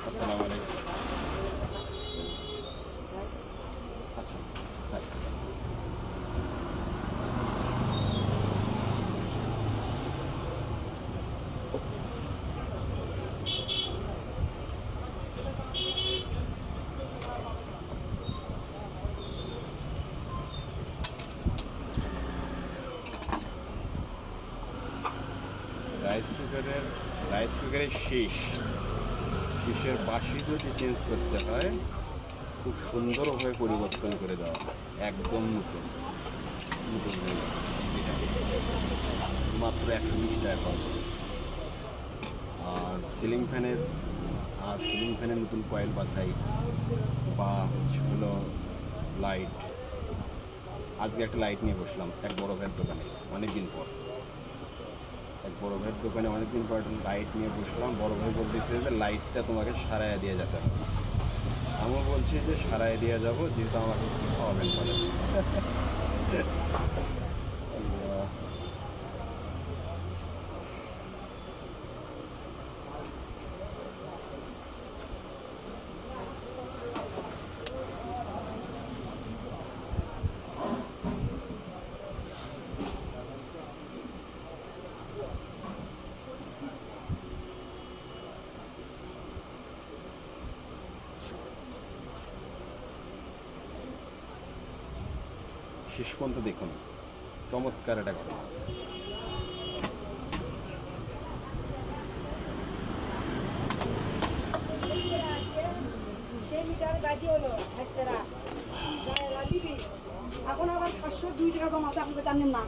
আসসালামু আলাইকুম। আচ্ছা, রাইস কুকারের শীষের বাঁশি যদি চেঞ্জ করতে হয় খুব সুন্দরভাবে পরিবর্তন করে দেওয়া হয়, একদম নতুন নতুন হয়ে যাবে। মাত্র 120 টাকা খরচ। আর সিলিং ফ্যানের নতুন কয়েল বাঁধাই বা হলো লাইট। আজকে একটা লাইট নিয়ে বসলাম এক বড় ভাইয়ের দোকানে, অনেকদিন পর একটা লাইট নিয়ে বসলাম। বড় ভাই বলতেছে যে লাইটটা তোমাকে সারাইয়া দিয়ে যেতে হবে। আমিও বলছি যে সারাই দিয়ে যাবো, যেহেতু আমাকে খাওয়াবেন বলে। শেষ পর্যন্ত দেখুন, চমৎকার একটা ঘটনা আছে। এখন আবার 502 টাকা জমা আছে, আপনি তো জানেন না।